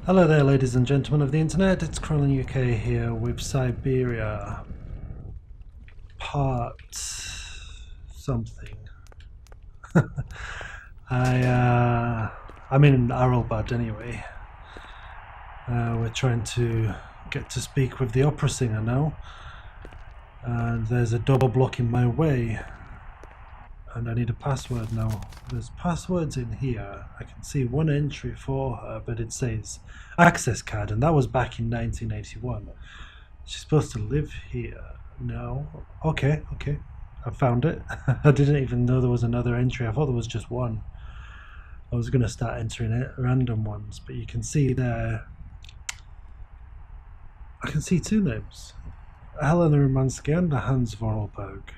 Hello there, ladies and gentlemen of the internet. It's CrawlinUK here with Syberia part something. I'm in Aralbad anyway. We're trying to get to speak with the opera singer now, and there's a door blocking my way, and I need a password now. There's passwords in here. I can see one entry for her, but it says access card, and that was back in 1981. She's supposed to live here. No. Okay. I found it. I didn't even know there was another entry. I thought there was just one. I was going to start entering it, random ones, but you can see there. I can see two names. Helena Romanski and Hans Vorarlberg.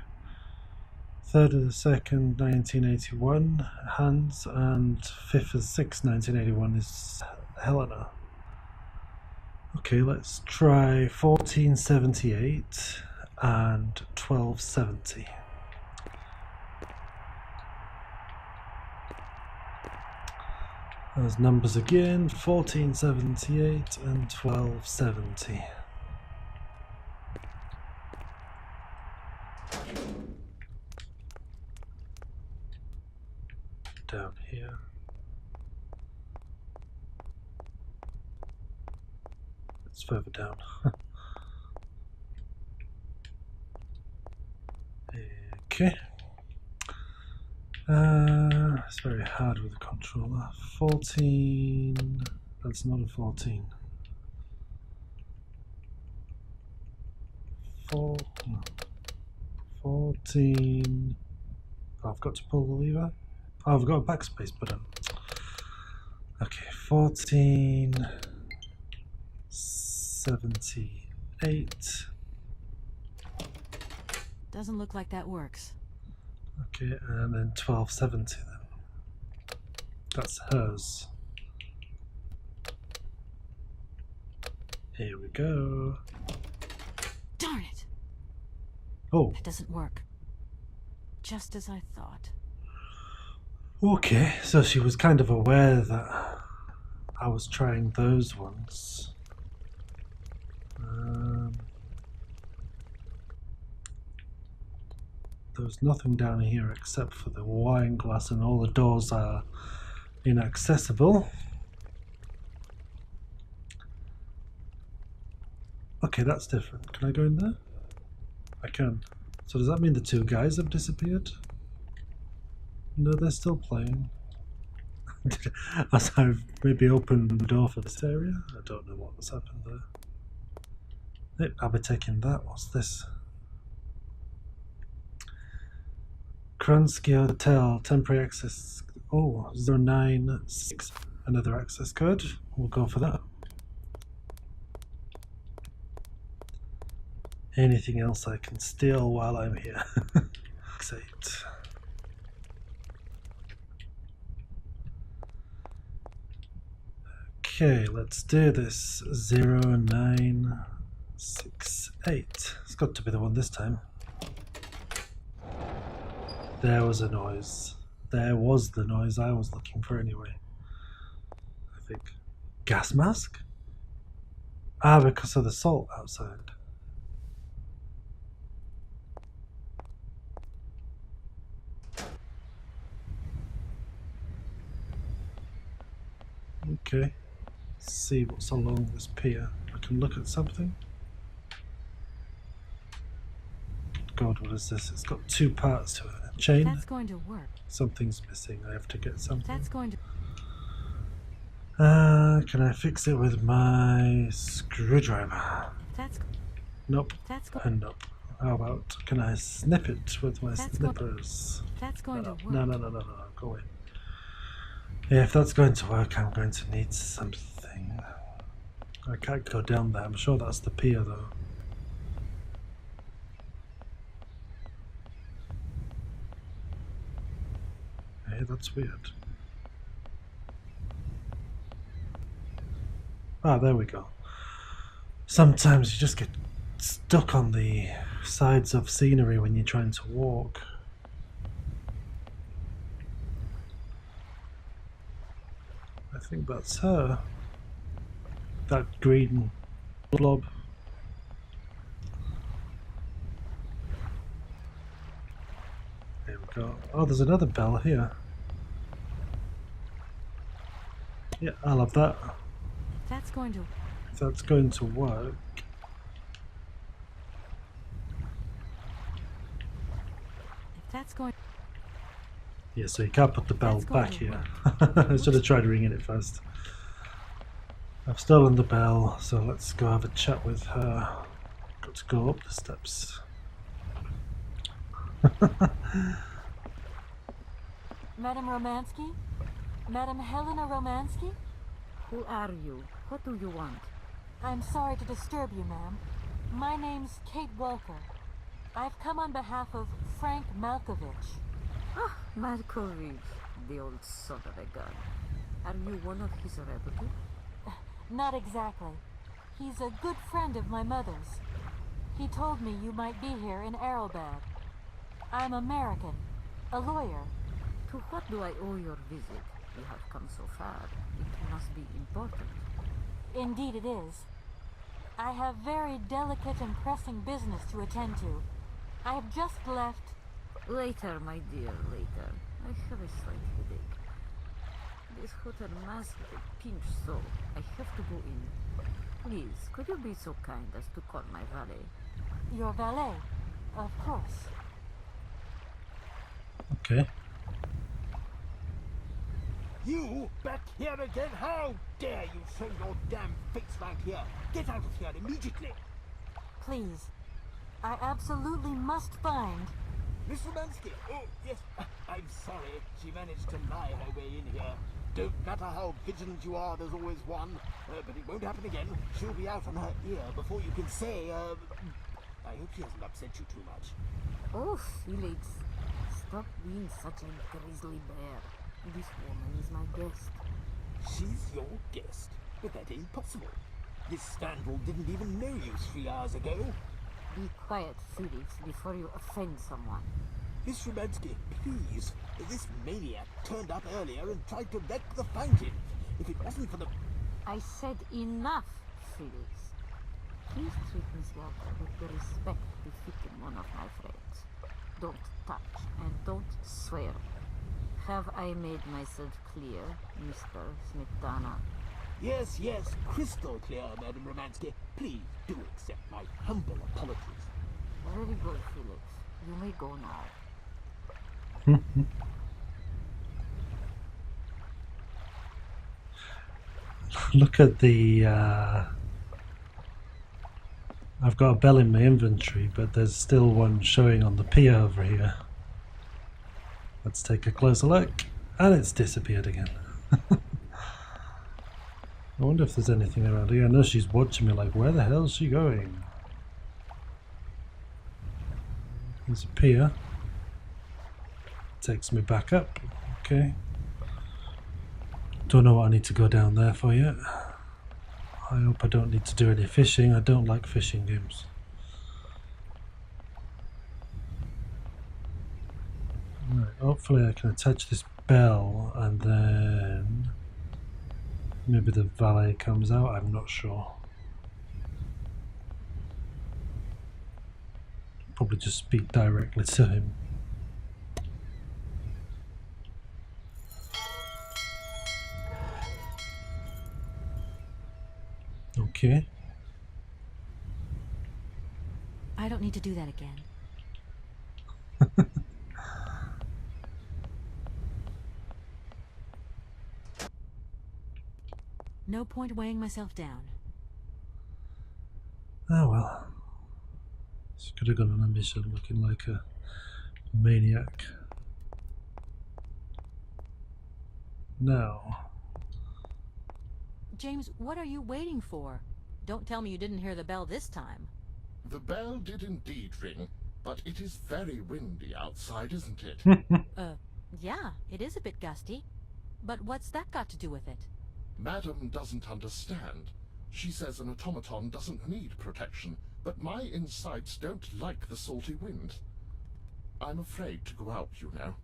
3rd of the 2nd, 1981, Hans, and 5th of the 6th, 1981 is Helena. Okay, let's try 1478 and 1270. Those numbers again, 1478 and 1270. Down here. It's further down. Okay. It's very hard with the controller. 14. That's not a 14. 14. Oh, I've got to pull the lever. Oh, I've got a backspace button. Okay, 1478. Doesn't look like that works. Okay, and then 1270 then. That's hers. Here we go. Darn it! Oh. That doesn't work. Just as I thought. Okay, so she was kind of aware that I was trying those ones. There's nothing down here except for the wine glass, and all the doors are inaccessible. Okay, that's different. Can I go in there? I can. So does that mean the two guys have disappeared? No, they're still playing. As I've maybe opened the door for this area. I don't know what's happened there. Hey, I'll be taking that. What's this? Kransky Hotel, temporary access. Oh, 096. Another access code. We'll go for that. Anything else I can steal while I'm here? 8. Okay, let's do this. 0968. It's got to be the one this time. There was a noise. There was the noise I was looking for anyway. I think. Gas mask? Ah, because of the salt outside. Okay. Let's see what's along this pier. I can look at something. God, what is this? It's got two parts to it. A chain. That's going to work. Something's missing. I have to get something. That's going to. Can I fix it with my screwdriver? That's. Nope. That's going. And nope. How about, can I snip it with my That's snippers? That's going to work. No. Go away. Yeah, if that's going to work, I'm going to need something. I can't go down there. I'm sure that's the pier, though. Hey, that's weird. Ah, there we go. Sometimes you just get stuck on the sides of scenery when you're trying to walk. I think that's her. that green blob. There we go. Oh, there's another bell here. Yeah, I'll have that. That's going to... If that's going to work. If that's going... Yeah, so you can't put the bell That's going back to here. I should have tried ringing it first. I've stolen the bell, so let's go have a chat with her. Got to go up the steps. Madam Romanski? Madam Helena Romanski? Who are you? What do you want? I'm sorry to disturb you, ma'am. My name's Kate Walker. I've come on behalf of Frank Malkovich. Ah, Markovich, the old son of a gun. Are you one of his relatives? Not exactly. He's a good friend of my mother's. He told me you might be here in Aralbad. I'm American, a lawyer. To what do I owe your visit? You have come so far. It must be important. Indeed it is. I have very delicate and pressing business to attend to. I have just left... Later, my dear, later. I have a slight headache. This hotel must be pinched, so I have to go in. Please, could you be so kind as to call my valet? Your valet? Of course. Okay. You back here again? How dare you show your damn face right here? Get out of here immediately! Please. I absolutely must find... Miss Romanski! Oh, yes, I'm sorry. She managed to lie her way in here. Don't matter how vigilant you are, there's always one. But it won't happen again. She'll be out on her ear before you can say, I hope she hasn't upset you too much. Oh, Felix. Stop being such a grizzly bear. This woman is my guest. She's your guest? But that ain't possible. This scoundrel didn't even know you 3 hours ago. Be quiet, Felix, before you offend someone. Miss Romanski, please. This maniac turned up earlier and tried to wreck the fountain. If it wasn't for the... I said enough, Felix. Please treat Miss Walker with the respect befitting one of my friends. Don't touch and don't swear. Have I made myself clear, Mr. Smetana? Yes, yes, crystal clear, Madam Romanski. Please do accept my humble apologies. Very good, Felix. You may go now. Look at the... I've got a bell in my inventory, but there's still one showing on the pier over here. Let's take a closer look. And it's disappeared again. I wonder if there's anything around here. I know she's watching me like, where the hell is she going? There's a pier. Takes me back up. Okay. Don't know what I need to go down there for yet. I hope I don't need to do any fishing. I don't like fishing games. Right, hopefully I can attach this bell and then maybe the valet comes out. I'm not sure. Probably just speak directly to him. Okay. I don't need to do that again. No point weighing myself down. Oh well. She could have gone on a mission looking like a maniac. Now. James, what are you waiting for? Don't tell me you didn't hear the bell this time. The bell did indeed ring, but it is very windy outside, isn't it? Yeah, it is a bit gusty. But what's that got to do with it? Madam doesn't understand. She says an automaton doesn't need protection, but my insides don't like the salty wind. I'm afraid to go out, you know.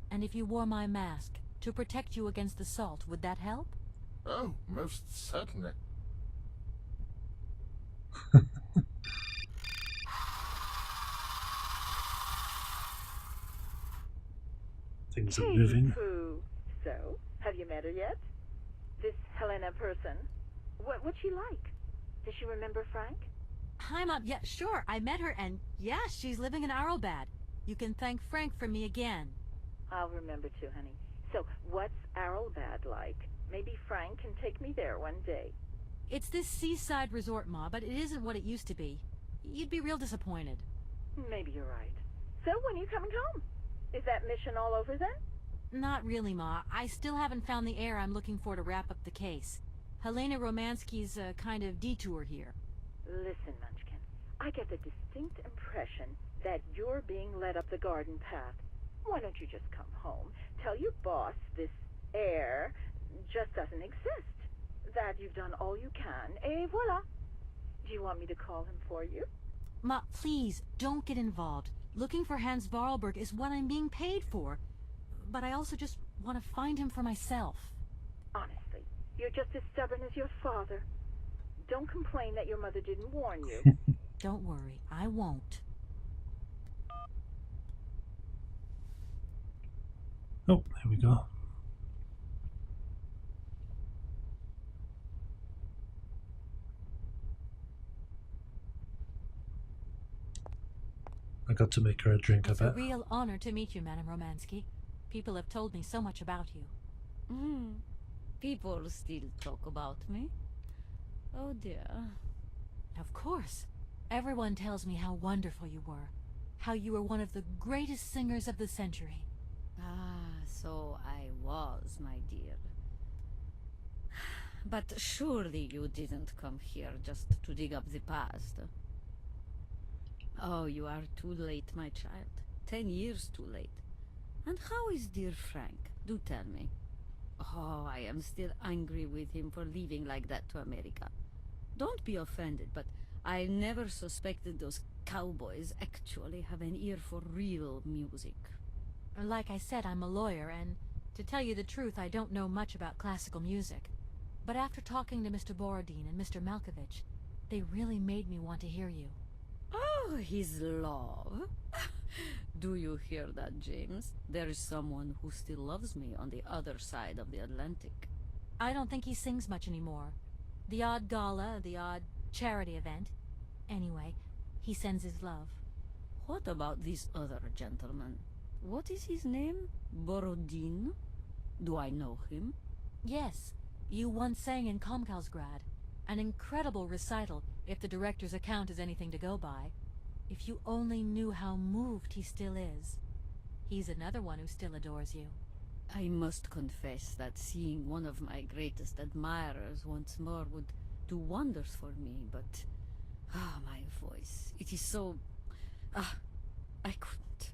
And if you wore my mask to protect you against the salt, would that help? Oh, most certainly. Things are Hey, moving. Pooh. So, have you met her yet? This Helena person? What's she like? Does she remember Frank? Hi, Mom. Yeah, sure. I met her, and yeah, she's living in Aralbad. You can thank Frank for me again. I'll remember to, honey. So, what's Aralbad like? Maybe Frank can take me there one day. It's this seaside resort, Ma, but it isn't what it used to be. You'd be real disappointed. Maybe you're right. So, when are you coming home? Is that mission all over then? Not really, Ma. I still haven't found the heir I'm looking for to wrap up the case. Helena Romanski's a kind of detour here. Listen, Munchkin. I get the distinct impression that you're being led up the garden path. Why don't you just come home, tell your boss this heir just doesn't exist, that you've done all you can, et voila. Do you want me to call him for you? Ma, please, don't get involved. Looking for Hans Vorarlberg is what I'm being paid for. But I also just want to find him for myself. Honestly, you're just as stubborn as your father. Don't complain that your mother didn't warn you. Don't worry, I won't. Oh, here we go. I got to make her a drink, It's I a bet. real honor to meet you, Madame Romanski. People have told me so much about you. People still talk about me. Oh dear. Of course. Everyone tells me how wonderful you were. How you were one of the greatest singers of the century. Ah, so I was, my dear. But surely you didn't come here just to dig up the past. Oh, you are too late, my child. 10 years too late. And how is dear Frank? Do tell me. Oh, I am still angry with him for leaving like that to America. Don't be offended, but I never suspected those cowboys actually have an ear for real music. Like I said, I'm a lawyer, and to tell you the truth, I don't know much about classical music. But after talking to Mr. Borodin and Mr. Malkovich, they really made me want to hear you. Oh, his love. Do you hear that, James? There is someone who still loves me on the other side of the Atlantic. I don't think he sings much anymore. The odd gala, the odd charity event. Anyway, he sends his love. What about this other gentleman? What is his name? Borodin? Do I know him? Yes, you once sang in Komkalsgrad. An incredible recital, if the director's account is anything to go by. If you only knew how moved he still is. He's another one who still adores you. I must confess that seeing one of my greatest admirers once more would do wonders for me, but... Ah, my voice. It is so... I couldn't.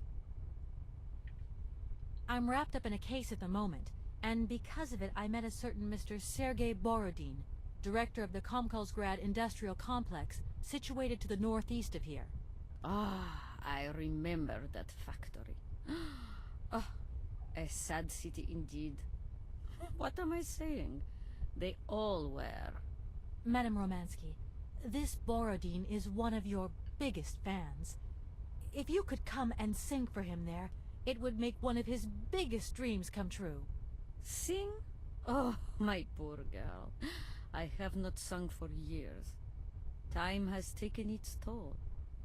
I'm wrapped up in a case at the moment, and because of it I met a certain Mr. Sergei Borodin, director of the Komkalsgrad Industrial Complex, situated to the northeast of here. Ah, I remember that factory. Ah, a sad city indeed. What am I saying? They all were. Madame Romanski, this Borodin is one of your biggest fans. If you could come and sing for him there, it would make one of his biggest dreams come true. Sing? Oh, my poor girl. I have not sung for years. Time has taken its toll.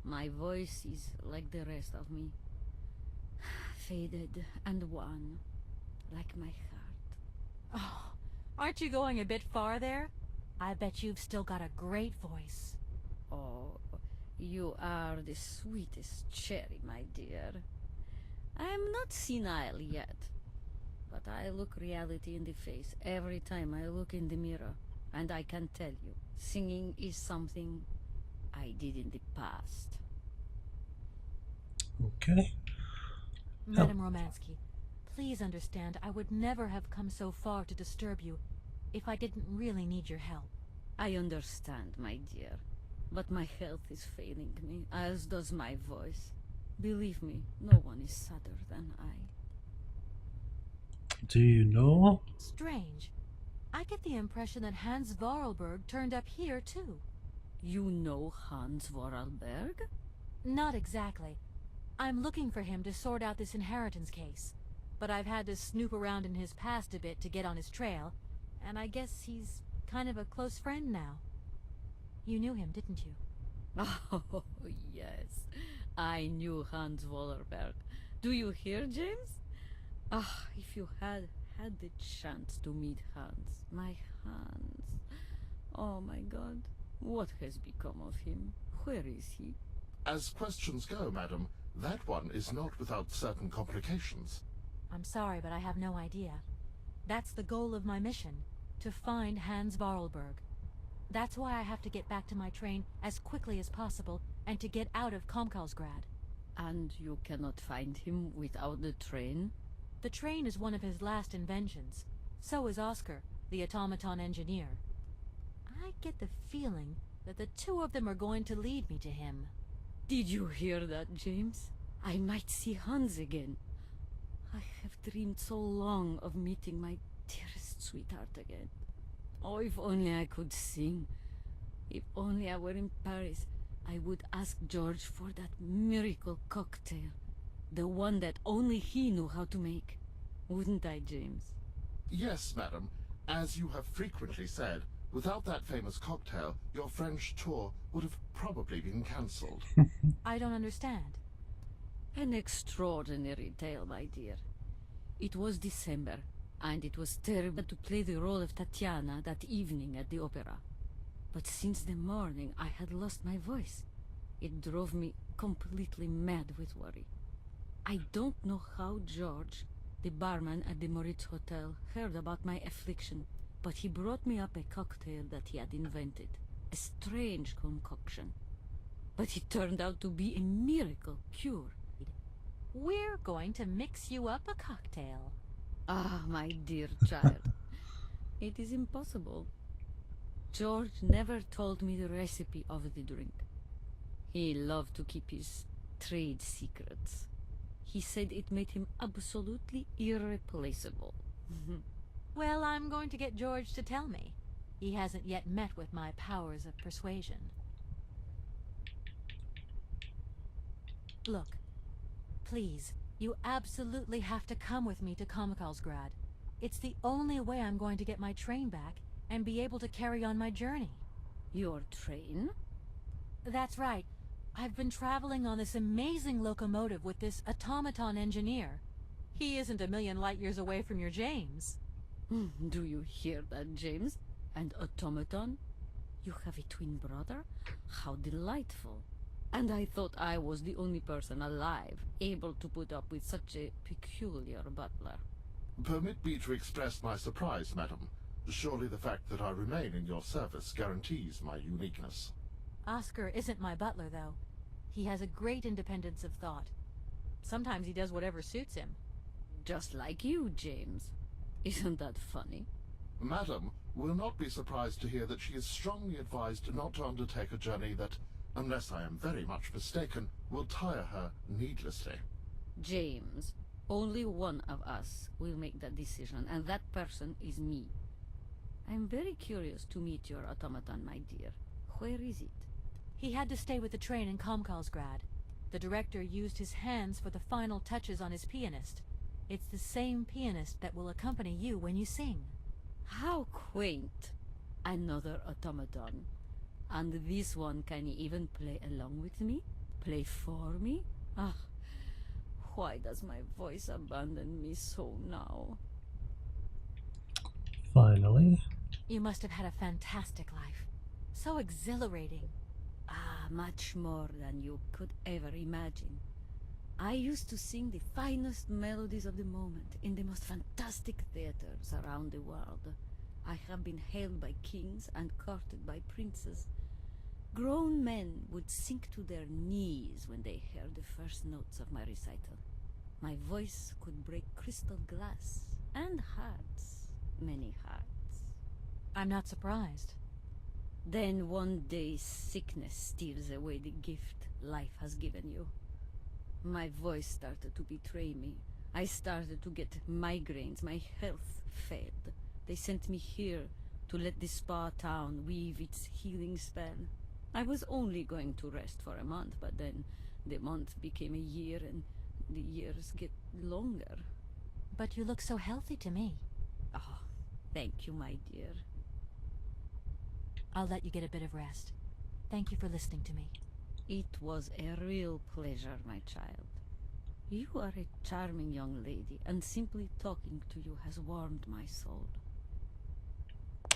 My voice is like the rest of me. Faded and wan, like my heart. Oh, aren't you going a bit far there? I bet you've still got a great voice. Oh, you are the sweetest cherry, my dear. I am not senile yet, but I look reality in the face every time I look in the mirror, and I can tell you, singing is something I did in the past. Okay. Madame Romanski, please understand I would never have come so far to disturb you if I didn't really need your help. I understand, my dear, but my health is failing me, as does my voice. Believe me, no one is sadder than I. Do you know? Strange. I get the impression that Hans Vorarlberg turned up here too. You know Hans Vorarlberg? Not exactly. I'm looking for him to sort out this inheritance case. But I've had to snoop around in his past a bit to get on his trail, and I guess he's kind of a close friend now. You knew him, didn't you? Oh, yes. I knew Hans Vorarlberg. Do you hear, James? Ah, if you had the chance to meet Hans. My Hans. Oh my God. What has become of him? Where is he? As questions go, madam, that one is not without certain complications. I'm sorry, but I have no idea. That's the goal of my mission, to find Hans Vorarlberg. That's why I have to get back to my train as quickly as possible and to get out of Komkalsgrad. And you cannot find him without the train? The train is one of his last inventions. So is Oscar, the automaton engineer. I get the feeling that the two of them are going to lead me to him. Did you hear that, James? I might see Hans again. I have dreamed so long of meeting my dearest sweetheart again. Oh, if only I could sing. If only I were in Paris, I would ask George for that miracle cocktail. The one that only he knew how to make. Wouldn't I, James? Yes, madam. As you have frequently said, without that famous cocktail, your French tour would have probably been cancelled. I don't understand. An extraordinary tale, my dear. It was December, and it was terrible to play the role of Tatiana that evening at the opera. But since the morning I had lost my voice. It drove me completely mad with worry. I don't know how George, the barman at the Moritz Hotel, heard about my affliction, but he brought me up a cocktail that he had invented. A strange concoction. But it turned out to be a miracle cure. We're going to mix you up a cocktail. Ah, my dear child. It is impossible. George never told me the recipe of the drink. He loved to keep his trade secrets. He said it made him absolutely irreplaceable. Well, I'm going to get George to tell me. He hasn't yet met with my powers of persuasion. Look, please, you absolutely have to come with me to Komkalsgrad. It's the only way I'm going to get my train back and be able to carry on my journey. Your train? That's right. I've been traveling on this amazing locomotive with this automaton engineer. He isn't a million light years away from your James. Do you hear that, James? And automaton? You have a twin brother? How delightful. And I thought I was the only person alive able to put up with such a peculiar butler. Permit me to express my surprise, madam. Surely the fact that I remain in your service guarantees my uniqueness. Oscar isn't my butler, though. He has a great independence of thought. Sometimes he does whatever suits him. Just like you, James. Isn't that funny? Madam will not be surprised to hear that she is strongly advised not to undertake a journey that, unless I am very much mistaken, will tire her needlessly. James, only one of us will make that decision, and that person is me. I'm very curious to meet your automaton, my dear. Where is it? He had to stay with the train in Komkalsgrad. The director used his hands for the final touches on his pianist. It's the same pianist that will accompany you when you sing. How quaint. Another automaton. And this one can even play along with me? Play for me? Ah, why does my voice abandon me so now? Finally. You must have had a fantastic life. So exhilarating. Ah, much more than you could ever imagine. I used to sing the finest melodies of the moment in the most fantastic theaters around the world. I have been hailed by kings and courted by princes. Grown men would sink to their knees when they heard the first notes of my recital. My voice could break crystal glass and hearts, many hearts. I'm not surprised. Then one day sickness steals away the gift life has given you. My voice started to betray me. I started to get migraines. My health failed. They sent me here to let the spa town weave its healing spell. I was only going to rest for a month, but then the month became a year and the years get longer. But you look so healthy to me. Oh, thank you, my dear. I'll let you get a bit of rest. Thank you for listening to me. It was a real pleasure, my child. You are a charming young lady, and simply talking to you has warmed my soul.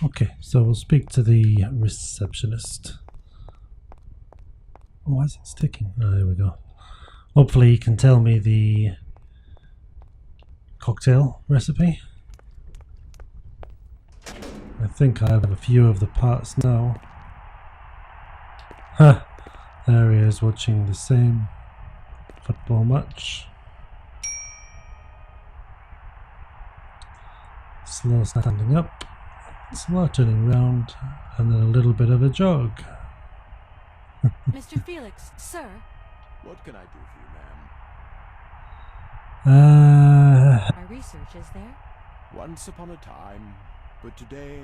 Okay, so we'll speak to the receptionist. Why is it sticking? Oh, there we go. Hopefully he can tell me the cocktail recipe. I think I have a few of the parts now. Ha! There he is watching the same football match. Slow standing up, slow turning round, and then a little bit of a jog. Mr. Felix, sir. What can I do for you, ma'am? My research is there. Once upon a time, but today,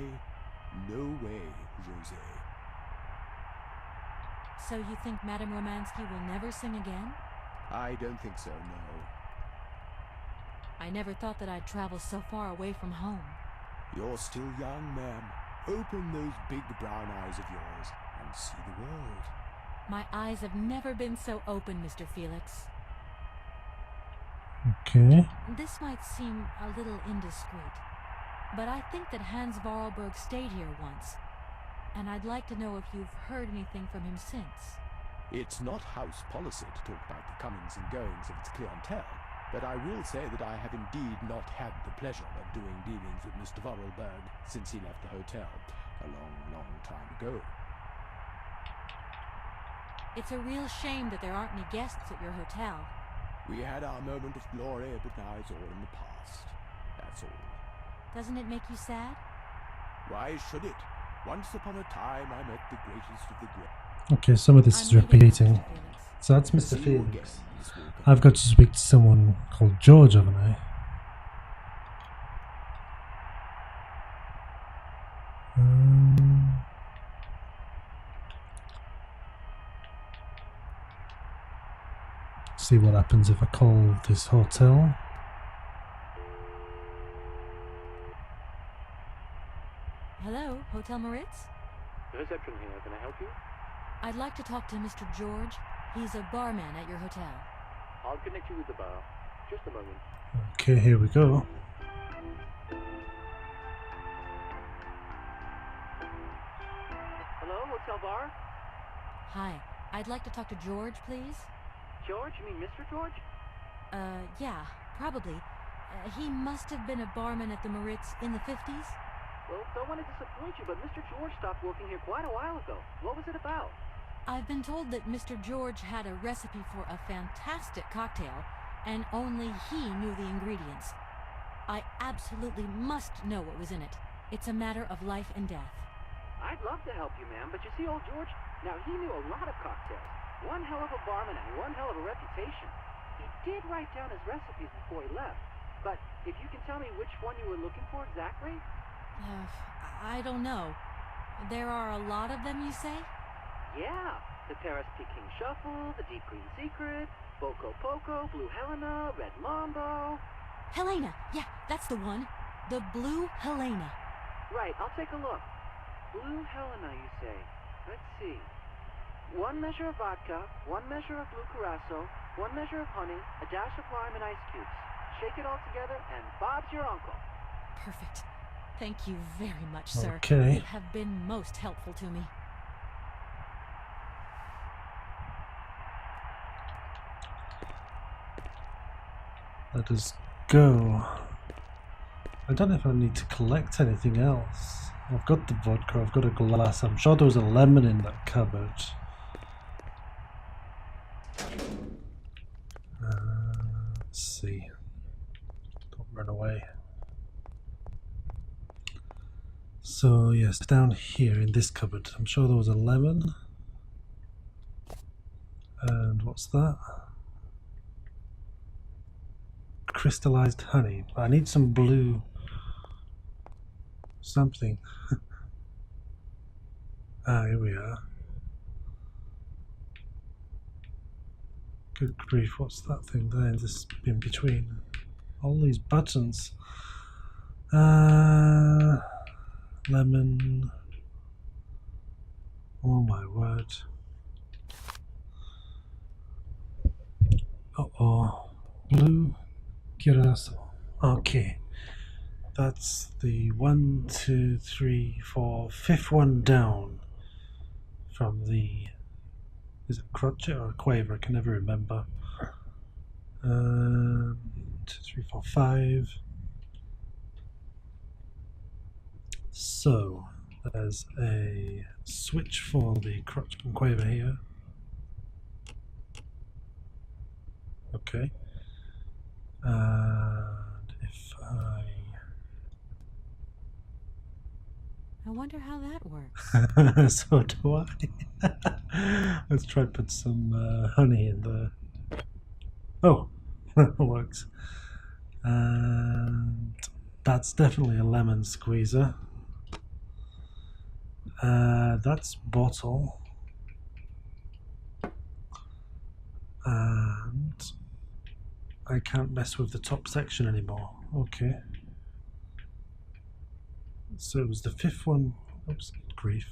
no way, Jose. So you think Madame Romanski will never sing again? I don't think so, no. I never thought that I'd travel so far away from home. You're still young, ma'am. Open those big brown eyes of yours and see the world. My eyes have never been so open, Mr. Felix. Okay. This might seem a little indiscreet, but I think that Hans Vorarlberg stayed here once, and I'd like to know if you've heard anything from him since. It's not house policy to talk about the comings and goings of its clientele, but I will say that I have indeed not had the pleasure of doing dealings with Mr. Vorarlberg since he left the hotel a long, long time ago. It's a real shame that there aren't any guests at your hotel. We had our moment of glory, but now it's all in the past. That's all. Doesn't it make you sad? Why should it? Once upon a time I met the greatest of the great. Okay, some of this is repeating. So that's Mr. Felix. I've got to speak to someone called George, haven't I? See what happens if I call this hotel. Hello, Hotel Moritz? Reception here, can I help you? I'd like to talk to Mr. George. He's a barman at your hotel. I'll connect you with the bar. Just a moment. Okay, here we go. Hello, Hotel Bar? Hi, I'd like to talk to George, please. George? You mean Mr. George? Yeah, probably. He must have been a barman at the Moritz in the 50s. Well, don't want to disappoint you, but Mr. George stopped working here quite a while ago. What was it about? I've been told that Mr. George had a recipe for a fantastic cocktail, and only he knew the ingredients. I absolutely must know what was in it. It's a matter of life and death. I'd love to help you, ma'am, but you see, old George, now he knew a lot of cocktails. One hell of a barman and one hell of a reputation. He did write down his recipes before he left, but if you can tell me which one you were looking for exactly? I don't know. There are a lot of them, you say? Yeah, the Paris Peking Shuffle, the Deep Green Secret, Boco Poco, Blue Helena, Red Mambo. Helena! Yeah, that's the one. The Blue Helena. Right, I'll take a look. Blue Helena, you say? Let's see. 1 measure of vodka, 1 measure of blue curacao, 1 measure of honey, a dash of lime and ice cubes. Shake it all together, and Bob's your uncle. Perfect. Thank you very much, sir. Okay. You have been most helpful to me. Let us go. I don't know if I need to collect anything else. I've got the vodka, I've got a glass. I'm sure there was a lemon in that cupboard. Let's see. Don't run away. So yes, down here in this cupboard, I'm sure there was a lemon. And what's that? Crystallized honey. I need some blue something. Ah, here we are. Good grief, what's that thing there? This in between. All these buttons. Lemon. Oh my word. Uh-oh. Blue curacao. Okay. That's the 1, 2, 3, 4, fifth one down from the... Is it crotchet or quaver? I can never remember. 2, 3, 4, 5. So there's a switch for the crotchet and quaver here. Okay. And if I wonder how that works. so do I. Let's try to put some honey in there. Oh, that works. And that's definitely a lemon squeezer. That's bottle. And I can't mess with the top section anymore. Okay. So it was the fifth one. Oops, grief.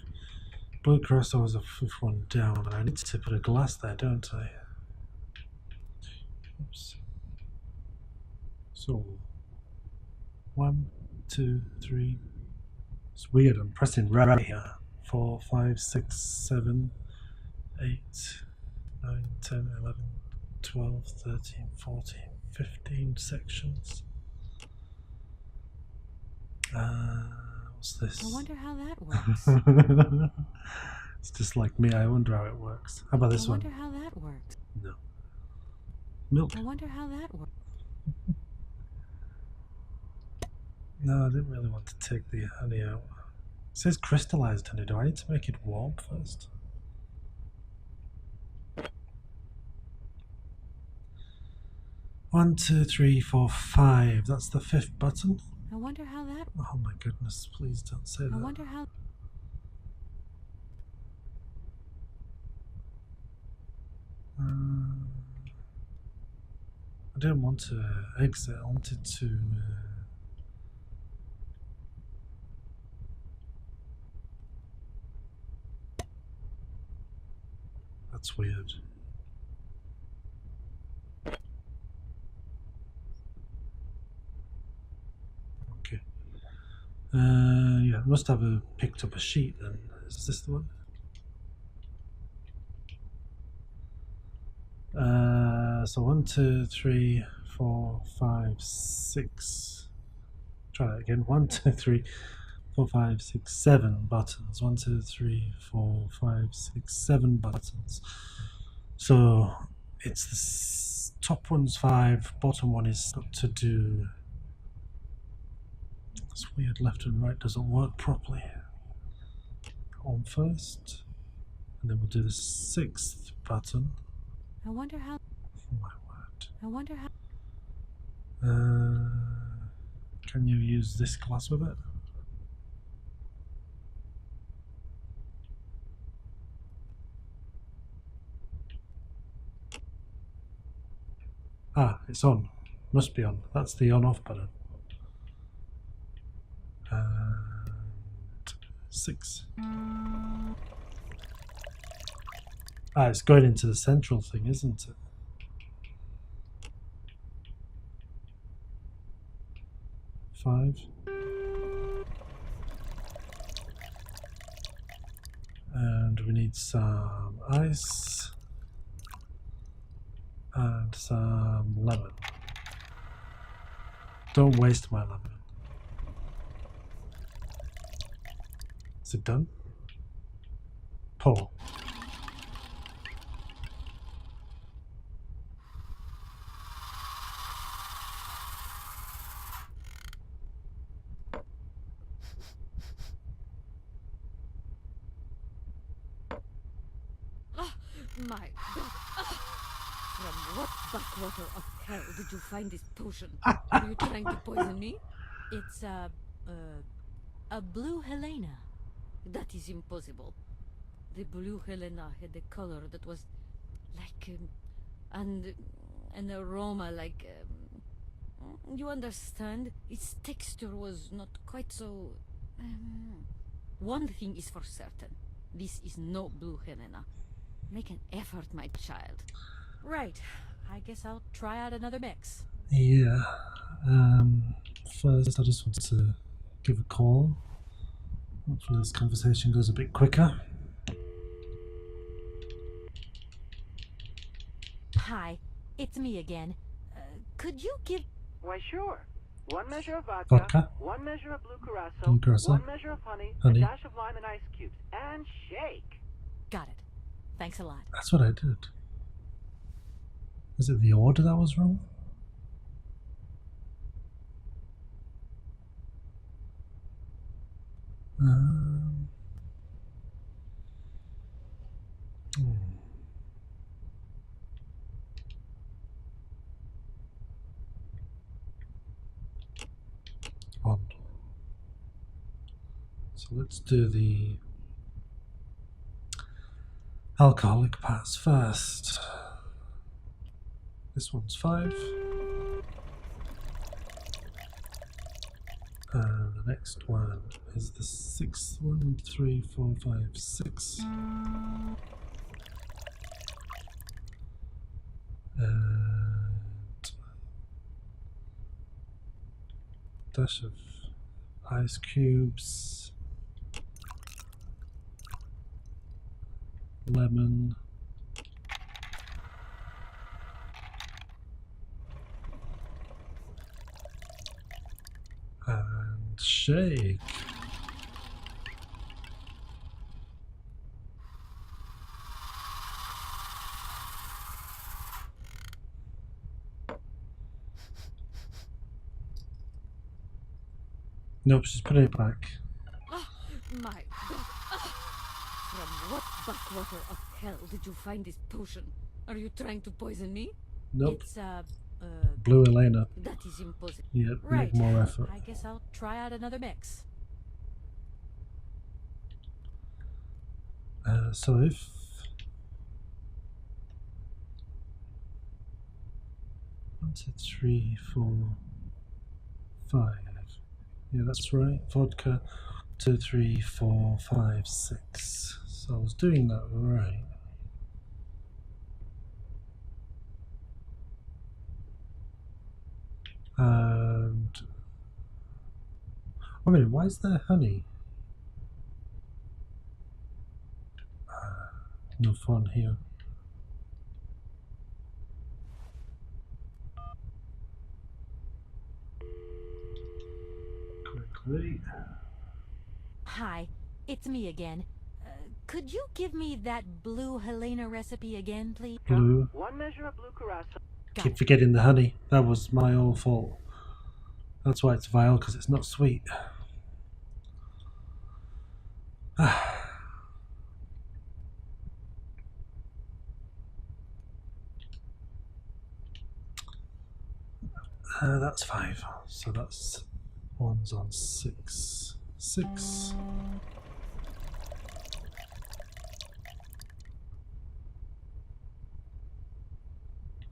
Blue curacao was the fifth one down, and I need to put a glass there, don't I? Oops. So 1, 2, 3. It's weird. I'm pressing right here. 4, 5, 6, 7, 8, 9, 10, 11, 12, 13, 14, 15 sections. What's this? I wonder how that works. It's just like me. I wonder how it works. How about this one? I wonder how that works. No. Milk. I wonder how that works. No, I didn't really want to take the honey out. It says crystallized honey. Do I need to make it warm first? One, 2, 3, 4, 5. That's the fifth button. I wonder how that. Oh my goodness! Please don't say that. I wonder how. I didn't want to exit. I wanted to. That's weird. Okay. Yeah, I must have picked up a sheet then. Is this the one? So 1, 2, 3, 4, 5, 6. Try that again. 1, 2, 3, 4, 5, 6, 7 buttons. 1, 2, 3, 4, 5, 6, 7 buttons. So it's the top one's 5, bottom one is got to do. It's weird. Left and right doesn't work properly. On first, and then we'll do the 6th button. I wonder how. Oh my word. I wonder how. Can you use this glass with it? Ah, it's on. Must be on. That's the on-off button. And 6. Ah, it's going into the central thing, isn't it? Five. And we need some ice. And some lemon. Don't waste my lemon. Is it done? Pour. My God. From what backwater of hell did you find this potion? Are you trying to poison me? It's a blue Helena. That is impossible. The blue Helena had a color that was like and an aroma like you understand? Its texture was not quite so. One thing is for certain: this is no blue Helena. Make an effort, my child. Right. I guess I'll try out another mix. Yeah. First, I just want to give a call. Hopefully this conversation goes a bit quicker. Hi, it's me again. Could you give... Why, sure. 1 measure of Vodka. 1 measure of blue curacao, Blue curacao. 1 measure of honey, Honey. a dash of lime and ice cubes, and shake. Got it. Thanks a lot. That's what I did. Is it the order that was wrong? On. So let's do the alcoholic parts first. This one's 5. And the next one is the 6th one. 3, 4, 5, 6. And dash of ice cubes, lemon, and shake. Nope, she's putting it back. My God. From what backwater of hell did you find this potion? Are you trying to poison me? Nope. It's, Blue Helena. That is impossible. Yep, right. make more effort. I guess I'll try out another mix. So if... One, 2, 3, 4, 5. Yeah, that's right. Vodka. 2, 3, 4, 5, 6. So I was doing that right. And... Wait a minute, why is there honey? No fun here. Quickly. Hi, it's me again. Could you give me that blue Helena recipe again, please? Blue. 1 measure of blue curacao. Keep forgetting the honey. That was my own fault. That's why it's vile, because it's not sweet. That's 5. So that's one's on 6. 6.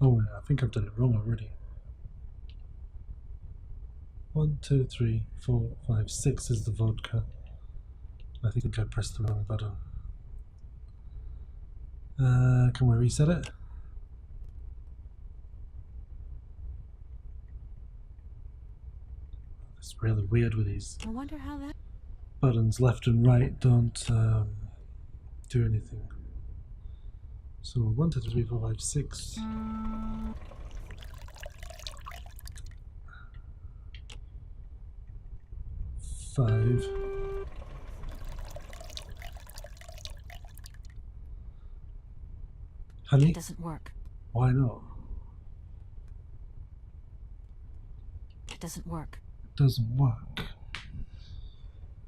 Oh wait, I think I've done it wrong already. 1, 2, 3, 4, 5, 6 is the vodka. I think I pressed the wrong button. Can we reset it? It's really weird with these I wonder how that... buttons left and right don't do anything. So 1, 2, 3, 4, 5, 6. Five. Honey? It doesn't work. Why not? It doesn't work. It doesn't work.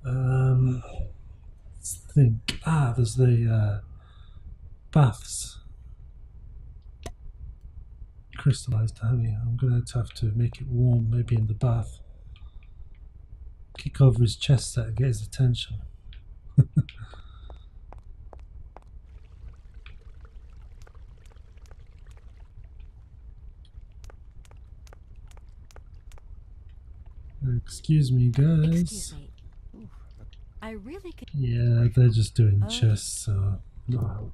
Let's think. Ah, there's the baths. Crystallized honey. I'm going to have to make it warm, maybe in the bath. Kick over his chest set and get his attention. Excuse me, guys. Excuse me. I really could. Yeah, they're just doing chess, so no help.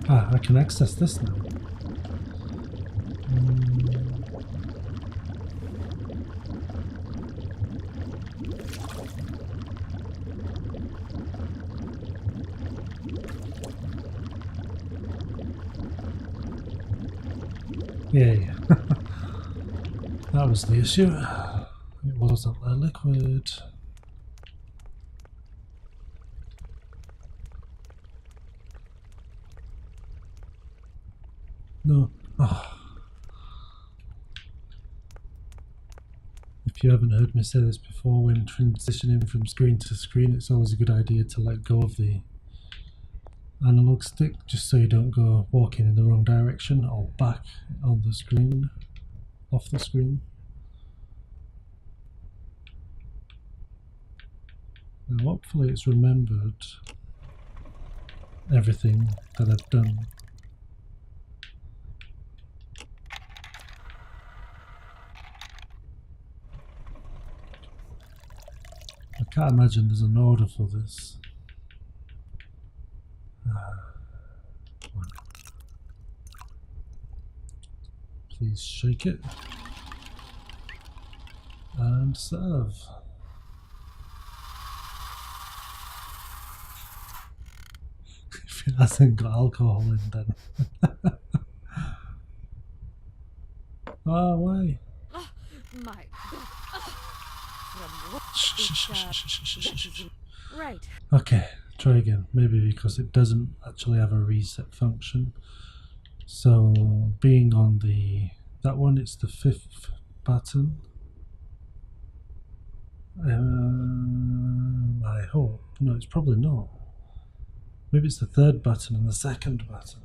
Ah, I can access this now. Yay. That was the issue. It wasn't a liquid. No. Oh. If you haven't heard me say this before, when transitioning from screen to screen, it's always a good idea to let go of the analog stick, just so you don't go walking in the wrong direction or back on the screen, off the screen. Now hopefully it's remembered everything that I've done. I can't imagine there's an order for this. Please shake it and serve. If it hasn't got alcohol in, then. Oh, why? Oh, my God. Right. Okay, try again. Maybe because it doesn't actually have a reset function. So, being on that one, it's the 5th button. I hope. No, it's probably not. Maybe it's the 3rd button and the 2nd button.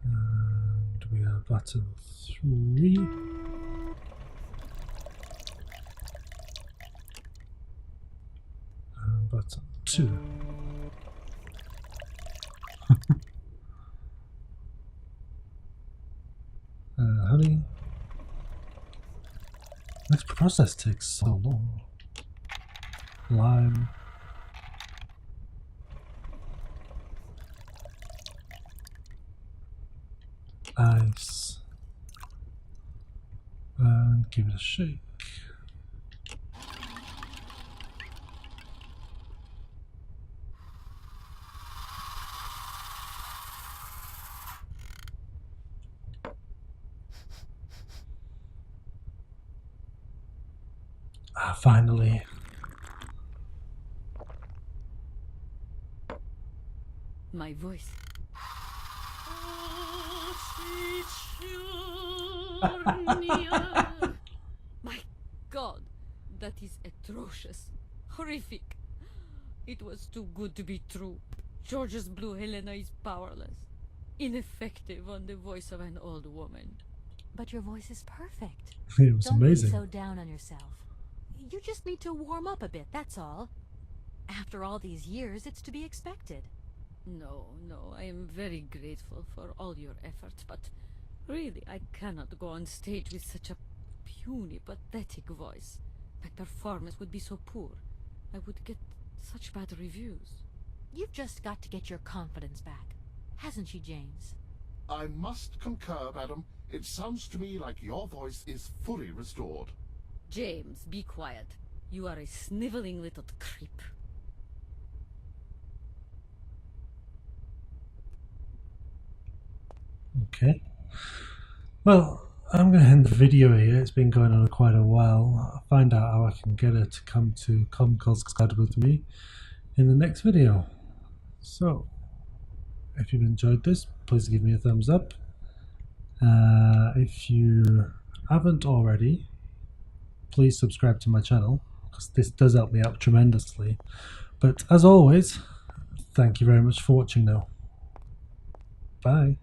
And we have button 3. And button 2. Honey. This process takes so long. Lime. Ice. And give it a shake. Finally. My voice. My God, that is atrocious, horrific. It was too good to be true. George's blue Helena is powerless, ineffective on the voice of an old woman. But your voice is perfect. It was Don't amazing. be so down on yourself. You just need to warm up a bit, that's all. After all these years, it's to be expected. No, I am very grateful for all your efforts, but really, I cannot go on stage with such a puny, pathetic voice. My performance would be so poor. I would get such bad reviews. You've just got to get your confidence back, hasn't she, James? I must concur, madam. It sounds to me like your voice is fully restored. James, be quiet. You are a sniveling little creep. Okay. Well, I'm going to end the video here. It's been going on quite a while. I'll find out how I can get her to come to CrawlinUK with me in the next video. So, if you've enjoyed this, please give me a thumbs up. If you haven't already, please subscribe to my channel, because this does help me out tremendously. But as always, thank you very much for watching now. Bye.